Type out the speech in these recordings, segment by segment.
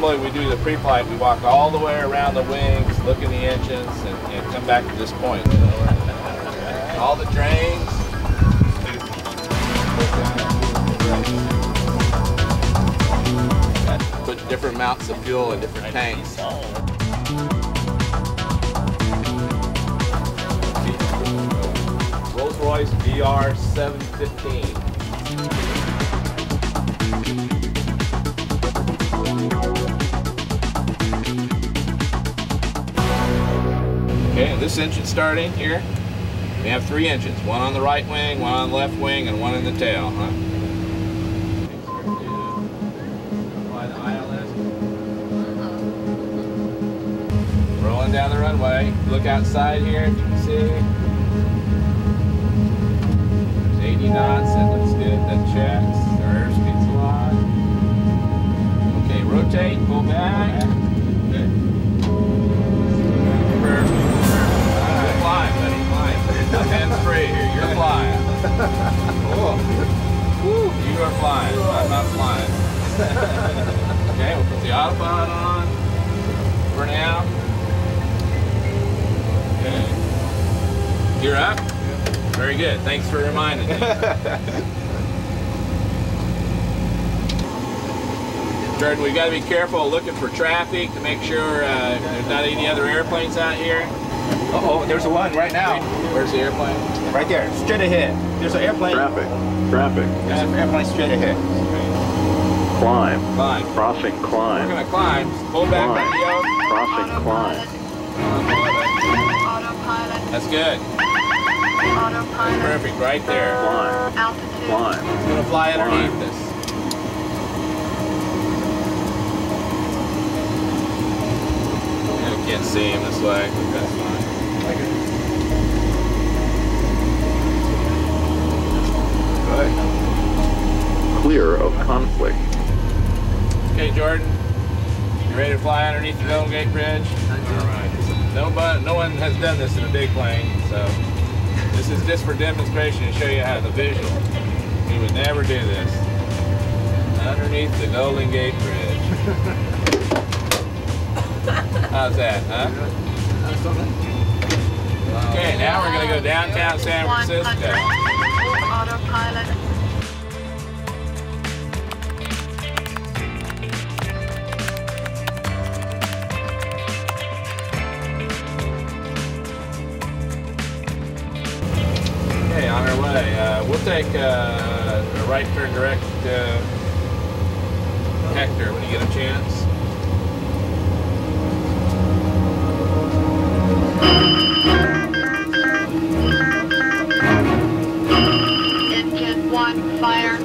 normally we do the pre-flight, we walk all the way around the wings, look in the engines, and come back to this point. All the drains. Put different amounts of fuel in different tanks. Rolls-Royce VR 715. Okay, this engine starting here. We have 3 engines, one on the right wing, one on the left wing, and one in the tail. Huh? Rolling down the runway. Look outside here if you can see. There's 80 knots, that looks good, that checks. Our airspeed's a lot. Okay, rotate, pull back. Good. Perfect. You're flying, buddy, flying. Hands free here, you're flying. Oh. Woo. You are flying, I'm not flying. Okay, we'll put the autopilot on for now. Okay. You're up? Very good. Thanks for reminding me. Jordan, we've got to be careful looking for traffic to make sure there's not any other airplanes out here. Uh-oh, there's one right now. Where's the airplane? Right there, straight ahead. There's an airplane. Traffic. There's an airplane straight ahead. Climb. Climb. Crossing climb. We're going to climb. Pull back on the yoke. Crossing climb. Autopilot. That's good. Autopilot. Perfect, right there. Climb. Altitude. Climb. It's going to fly underneath this. I can't see him this way. That's fine. Good. Clear of conflict. Okay, Jordan. You ready to fly underneath the Golden Gate Bridge? All right. No one has done this in a big plane, so this is just for demonstration to show you how the visual. We would never do this. Underneath the Golden Gate Bridge. How's that, huh? Okay, now we're going to go downtown San Francisco. Autopilot. Okay, on our way. We'll take a right turn direct Hector when you get a chance. Engine 1 fire.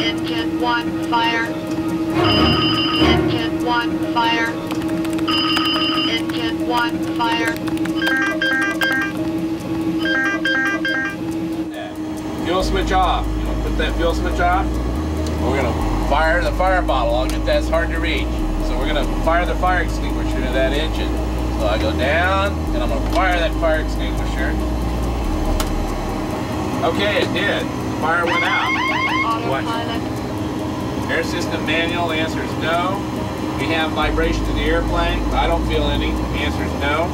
Engine 1 fire. Engine 1 fire. Engine 1 fire. Fuel switch off. You want to put that fuel switch off? We're going to fire the fire bottle. I'll get that's hard to reach. So we're going to fire the fire extinguisher into that engine. So I go down and I'm going to fire that fire extinguisher. Okay, it did. The fire went out. Autopilot. Air system manual, the answer is no. We have vibration in the airplane. I don't feel any. The answer is no.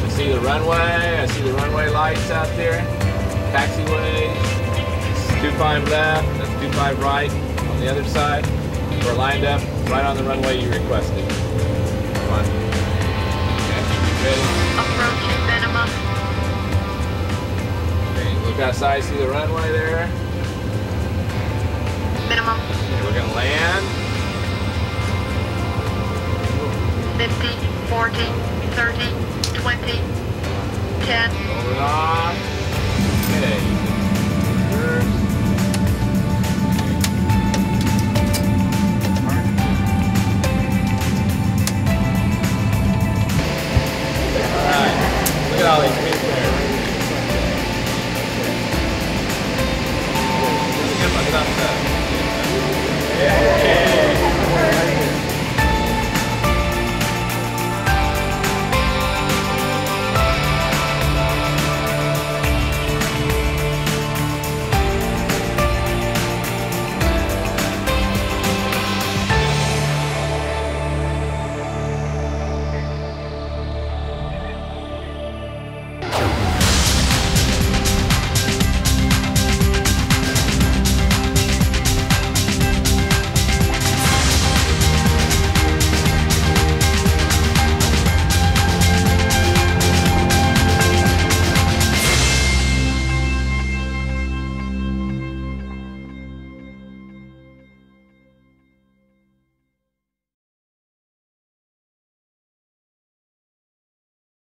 I see the runway. I see the runway lights out there. Taxiways. It's 25 left. That's 25 right. On the other side, we're lined up right on the runway you requested. Come on. Okay, ready? Approaching minimum. Okay, look outside, see the runway there? Minimum. Okay, we're gonna land. 50, 40, 30, 20, 10. Hold it on.